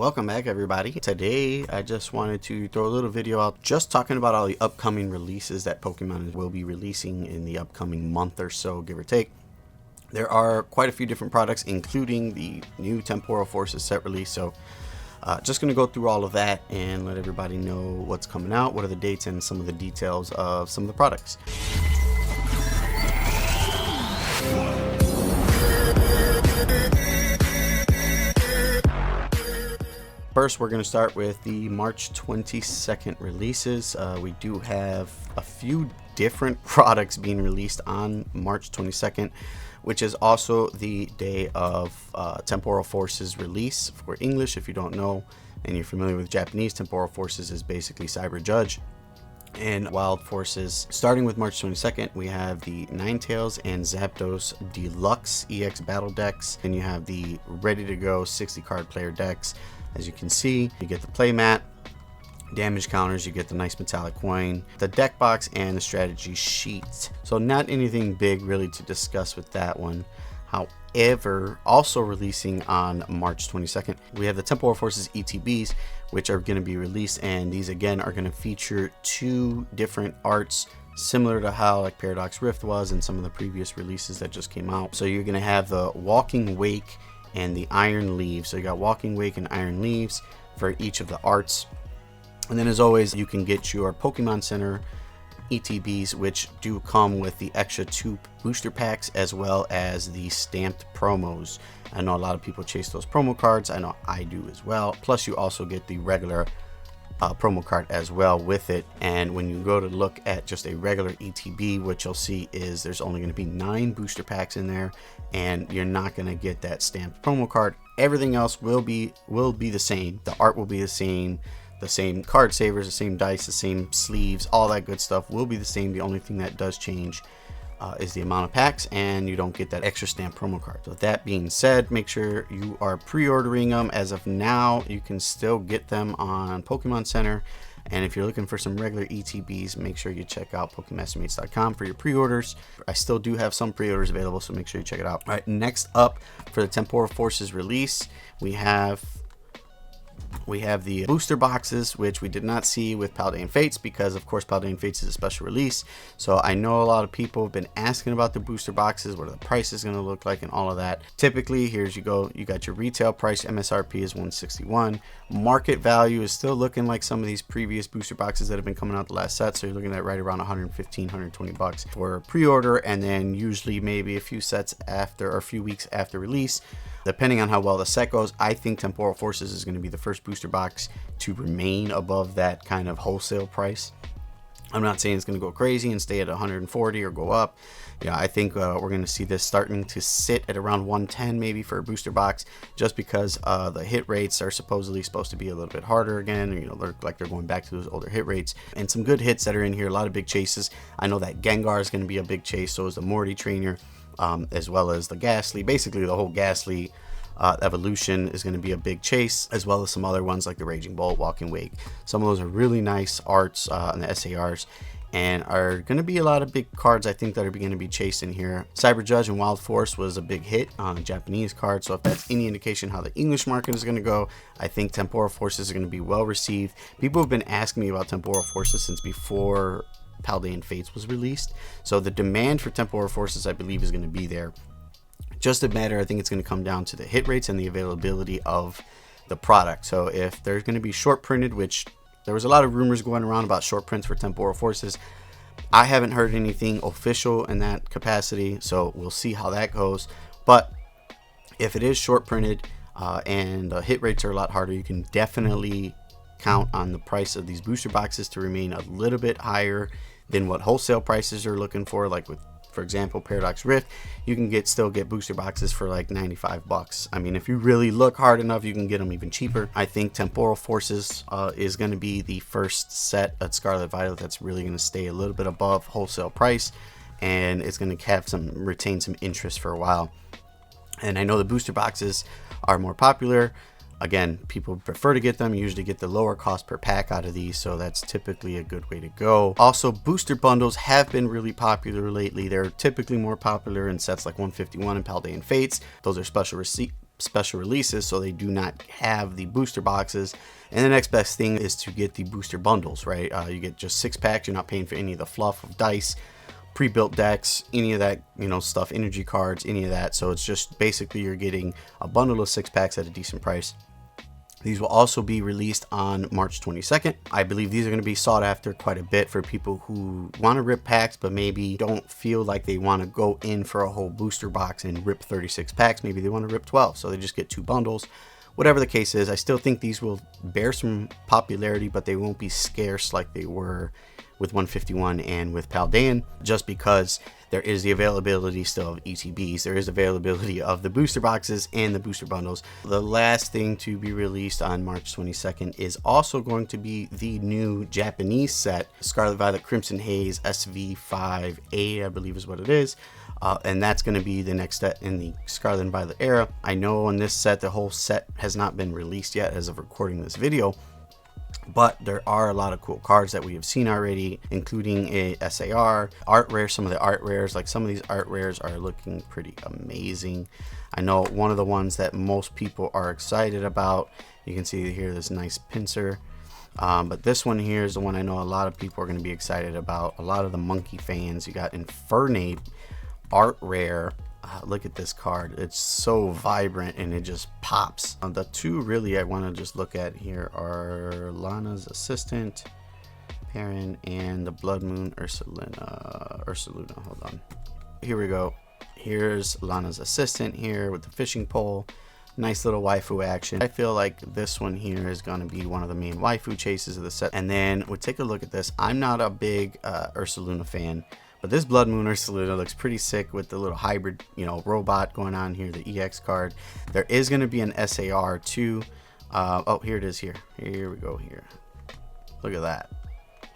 Welcome back, everybody. Today I just wanted to throw a little video out just talking about all the upcoming releases that Pokemon will be releasing in the upcoming month or so, give or take. There are quite a few different products, including the new Temporal Forces set release, so just going to go through all of that and let everybody know what's coming out, what are the dates, and some of the details of some of the products. First, we're going to start with the March 22nd releases. We do have a few different products being released on March 22nd, which is also the day of Temporal Forces release. For English, if you don't know and you're familiar with Japanese, Temporal Forces is basically Cyber Judge and Wild Forces. Starting with March 22nd, we have the Ninetales and Zapdos Deluxe EX Battle Decks, and you have the ready to go 60 card player decks. As you can see, you get the playmat, damage counters, you get the nice metallic coin, the deck box, and the strategy sheet. So not anything big really to discuss with that one. However, also releasing on March 22nd, we have the Temporal Forces ETBs, which are going to be released, and these again are going to feature two different arts, similar to how like Paradox Rift was and some of the previous releases that just came out. So you're going to have the Walking Wake and the Iron Leaves. So you got Walking Wake and Iron Leaves for each of the arts. And then as always, you can get your Pokemon Center ETBs, which do come with the extra 2 booster packs as well as the stamped promos. I know a lot of people chase those promo cards. I know I do as well. Plus you also get the regular promo card as well with it. And when you go to look at just a regular ETB, what you'll see is there's only going to be 9 booster packs in there, and you're not going to get that stamped promo card. Everything else will be the same. The art will be the same card savers, the same dice, the same sleeves, all that good stuff will be the same. The only thing that does change is the amount of packs, and you don't get that extra stamp promo card. So that being said, make sure you are pre-ordering them. As of now, you can still get them on Pokemon Center, and if you're looking for some regular ETBs, make sure you check out PokeMasterMates.com for your pre-orders. I still do have some pre-orders available, so make sure you check it out. All right, next up for the Temporal Forces release, we have the booster boxes, which we did not see with Paldean Fates because of course Paldean Fates is a special release. So I know a lot of people have been asking about the booster boxes, what are the prices going to look like and all of that. Typically, here's you go, you got your retail price, MSRP is $161. Market value is still looking like some of these previous booster boxes that have been coming out the last set, so you're looking at right around 115, 120 bucks for pre-order, and then usually maybe a few sets after or a few weeks after release. Depending on how well the set goes, I think Temporal Forces is going to be the first booster box to remain above that kind of wholesale price. I'm not saying it's going to go crazy and stay at 140 or go up. Yeah, I think we're going to see this starting to sit at around 110 maybe for a booster box, just because the hit rates are supposedly supposed to be a little bit harder again. You know, they're going back to those older hit rates, and some good hits that are in here. A lot of big chases. I know that Gengar is going to be a big chase. So is the Morty Trainer. As well as the Ghastly. Basically the whole Ghastly evolution is going to be a big chase, as well as some other ones like the Raging Bolt, Walking Wake. Some of those are really nice arts in the SARs, and are going to be a lot of big cards I think that are going to be chased in here. Cyber Judge and Wild Force was a big hit on the Japanese card, so if that's any indication how the English market is going to go, I think Temporal Forces are going to be well received. People have been asking me about Temporal Forces since before Paldean Fates was released, so the demand for Temporal Forces I believe is going to be there. Just a matter, I think it's going to come down to the hit rates and the availability of the product. So if there's going to be short printed, which there was a lot of rumors going around about short prints for Temporal Forces, I haven't heard anything official in that capacity, so we'll see how that goes. But if it is short printed and the hit rates are a lot harder, you can definitely count on the price of these booster boxes to remain a little bit higher than what wholesale prices are looking for. Like with, for example, Paradox Rift, you can still get booster boxes for like 95 bucks. I mean, if you really look hard enough, you can get them even cheaper. I think Temporal Forces is going to be the first set at Scarlet Violet that's really going to stay a little bit above wholesale price, and it's going to have retain some interest for a while. And I know the booster boxes are more popular. Again, people prefer to get them. You usually get the lower cost per pack out of these, so that's typically a good way to go. Also, booster bundles have been really popular lately. They're typically more popular in sets like 151 and Paldean Fates. Those are special special releases, so they do not have the booster boxes. And the next best thing is to get the booster bundles, right? You get just 6 packs. You're not paying for any of the fluff of dice, pre-built decks, any of that, you know, stuff, energy cards, any of that. So it's just basically you're getting a bundle of 6 packs at a decent price. These will also be released on March 22nd. I believe these are going to be sought after quite a bit for people who want to rip packs, but maybe don't feel like they want to go in for a whole booster box and rip 36 packs. Maybe they want to rip 12, so they just get 2 bundles. Whatever the case is, I still think these will bear some popularity, but they won't be scarce like they were with 151 and with Paldean, just because there is the availability still of ETBs. There is availability of the booster boxes and the booster bundles. The last thing to be released on March 22nd is also going to be the new Japanese set, Scarlet Violet Crimson Haze SV5A, I believe is what it is. And that's going to be the next set in the Scarlet and Violet era. I know on this set, the whole set has not been released yet as of recording this video, but there are a lot of cool cards that we have seen already, including a SAR, art rare. Some of the art rares, like some of these art rares are looking pretty amazing. I know one of the ones that most people are excited about, you can see here this nice pincer. But this one here is the one I know a lot of people are going to be excited about. A lot of the monkey fans. You got Infernape art rare. Look at this card. It's so vibrant and it just pops. The two really I want to just look at here are Lana's Assistant, Perrin, and the Blood Moon Ursaluna. Hold on. Here we go. Here's Lana's Assistant here with the fishing pole. Nice little waifu action. I feel like this one here is going to be one of the main waifu chases of the set. And then we'll take a look at this. I'm not a big Ursaluna fan, but this Blood Moon Ursaluna looks pretty sick with the little hybrid, you know, robot going on here, the EX card. There is going to be an SAR too. Oh, here it is here. Here we go here. Look at that.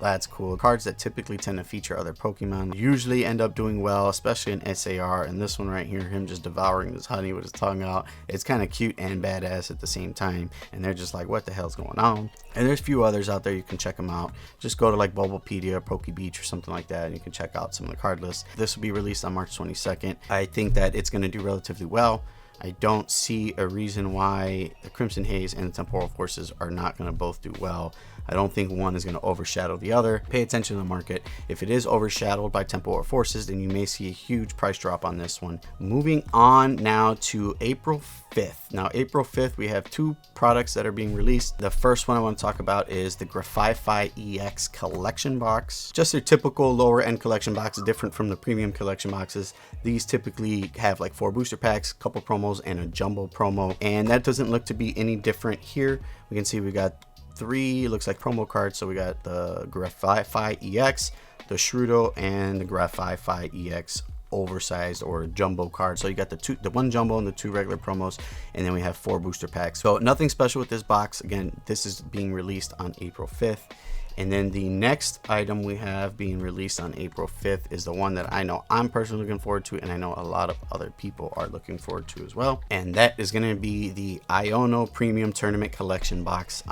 That's cool. Cards that typically tend to feature other Pokemon usually end up doing well, especially in SAR. And this one right here, him just devouring this honey with his tongue out. It's kind of cute and badass at the same time. And they're just like, what the hell's going on? And there's a few others out there. You can check them out. Just go to like Bulbapedia, PokeBeach or something like that, and you can check out some of the card lists. This will be released on March 22nd. I think that it's going to do relatively well. I don't see a reason why the Crimson Haze and the Temporal Forces are not going to both do well. I don't think one is going to overshadow the other. Pay attention to the market. If it is overshadowed by Temporal Forces, then you may see a huge price drop on this one. Moving on now to April 5th. Now, April 5th, we have 2 products that are being released. The first one I want to talk about is the Grafify EX collection box. Just a typical lower end collection box, different from the premium collection boxes. These typically have like 4 booster packs, a couple promos, and a jumbo promo. And that doesn't look to be any different here. We can see we got 3, looks like promo cards. So we got the Grafify EX, the Shrudo, and the Grafify EX oversized or jumbo card. So you got the 1 jumbo and the 2 regular promos, and then we have 4 booster packs. So nothing special with this box. Again, this is being released on April 5th. And then the next item we have being released on April 5th is the one that I know I'm personally looking forward to, and I know a lot of other people are looking forward to as well. And that is going to be the Iono Premium Tournament Collection Box.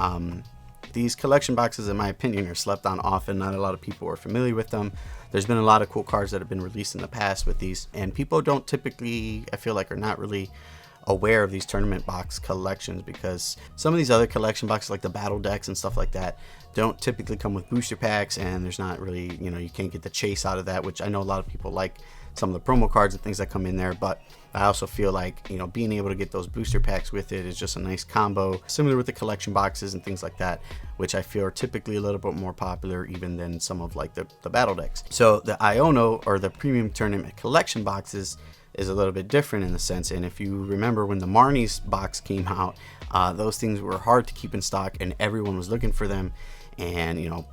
These collection boxes, in my opinion, are slept on often. Not a lot of people are familiar with them. There's been a lot of cool cards that have been released in the past with these, and people don't typically, I feel like, are not really aware of these tournament box collections, because some of these other collection boxes like the battle decks and stuff like that don't typically come with booster packs, and there's not really, you know, you can't get the chase out of that, which I know a lot of people like some of the promo cards and things that come in there. But I also feel like, you know, being able to get those booster packs with it is just a nice combo, similar with the collection boxes and things like that, which I feel are typically a little bit more popular even than some of like the battle decks. So the Iono, or the Premium Tournament Collection boxes, is a little bit different in the sense. And if you remember when the Marnie's box came out, those things were hard to keep in stock and everyone was looking for them. And, you know,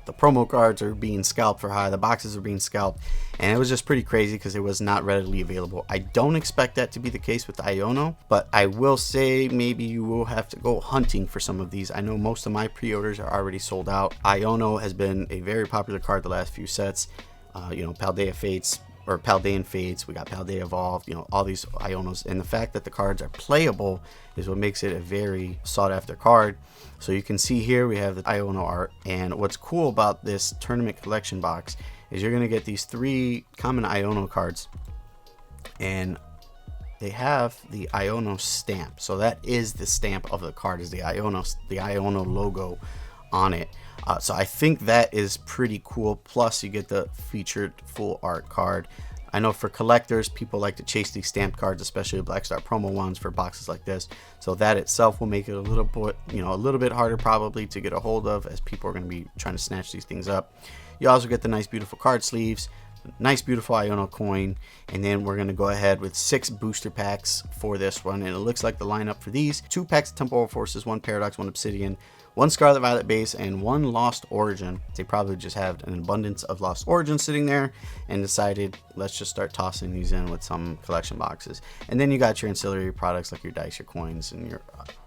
the promo cards are being scalped for high, the boxes are being scalped, and it was just pretty crazy because it was not readily available. I don't expect that to be the case with Iono, but I will say maybe you will have to go hunting for some of these. I know most of my pre-orders are already sold out. Iono has been a very popular card the last few sets. You know, Paldea Fates, or Paldean Fates, we got Paldea Evolved, you know, all these Ionos, and the fact that the cards are playable is what makes it a very sought after card. So you can see here we have the Iono art, and what's cool about this tournament collection box is you're going to get these 3 common Iono cards, and they have the Iono stamp. So that is the stamp of the card, is the Iono logo on it. So I think that is pretty cool. Plus you get the featured full art card. I know for collectors, people like to chase these stamped cards, especially the Black Star promo ones for boxes like this. So that itself will make it a little bit, a little bit harder probably to get a hold of, as people are going to be trying to snatch these things up. You also get the nice beautiful card sleeves, nice beautiful Iono coin, and then we're going to go ahead with 6 booster packs for this one. And it looks like the lineup for these: 2 packs of Temporal Forces, 1 Paradox, 1 Obsidian, 1 Scarlet Violet base, and 1 Lost Origin. They probably just have an abundance of Lost Origin sitting there and decided, let's just start tossing these in with some collection boxes. And then you got your ancillary products like your dice, your coins, and your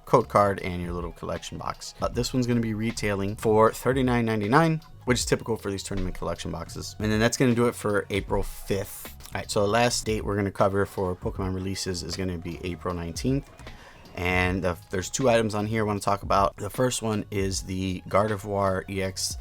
code card, and your little collection box. This one's going to be retailing for $39.99, which is typical for these tournament collection boxes. And then that's going to do it for April 5th. All right, so the last date we're going to cover for Pokemon releases is going to be April 19th. And there's 2 items on here I want to talk about. The first one is the Gardevoir EX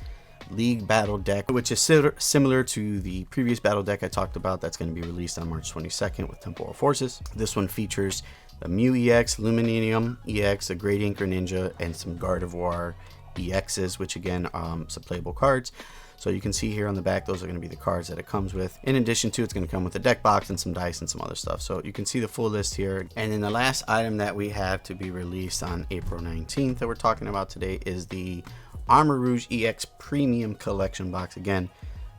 League Battle Deck, which is similar to the previous battle deck I talked about. That's going to be released on March 22nd with Temporal Forces. This one features the Mew EX, Lumininium EX, a Great Greninja, and some Gardevoir EXs, which again, some playable cards. So you can see here on the back, those are going to be the cards that it comes with. In addition to, it's going to come with a deck box and some dice and some other stuff. So you can see the full list here. And then the last item that we have to be released on April 19th that we're talking about today is the Armor Rouge EX Premium Collection Box. Again,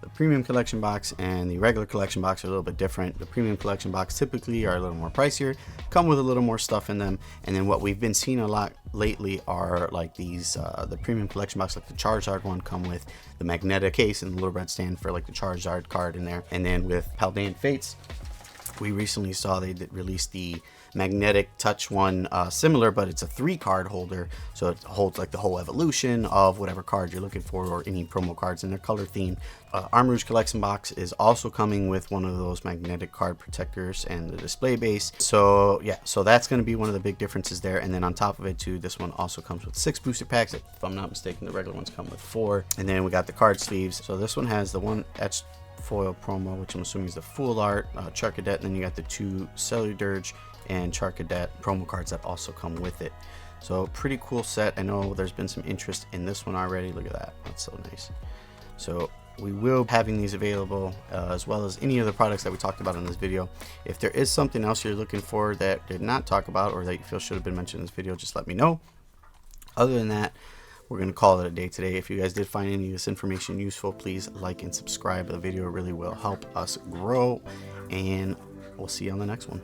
the Premium Collection Box and the regular Collection Box are a little bit different. The Premium Collection Box typically are a little more pricier, come with a little more stuff in them. And then what we've been seeing a lot lately are like these, the Premium Collection Box, like the Charizard one, come with the magnetic case and the little red stand for like the Charizard card in there. And then with Paldean Fates, we recently saw they released the magnetic touch one, similar, but it's a 3 card holder, so it holds like the whole evolution of whatever card you're looking for, or any promo cards, in their color theme. Armor Rouge Collection Box is also coming with one of those magnetic card protectors and the display base. So yeah, so that's going to be one of the big differences there. And then on top of it too, this one also comes with 6 booster packs. If I'm not mistaken, the regular ones come with 4. And then we got the card sleeves. So this one has the 1 etched foil promo, which I'm assuming is the full art Charcadet, and then you got the 2 Celudirge and Charcadet promo cards that also come with it. So pretty cool set. I know there's been some interest in this one already. Look at that, that's so nice. So we will be having these available, as well as any of the products that we talked about in this video. If there is something else you're looking for that did not talk about, or that you feel should have been mentioned in this video, just let me know. Other than that, we're going to call it a day today. If you guys did find any of this information useful, please like and subscribe. The video really will help us grow, and we'll see you on the next one.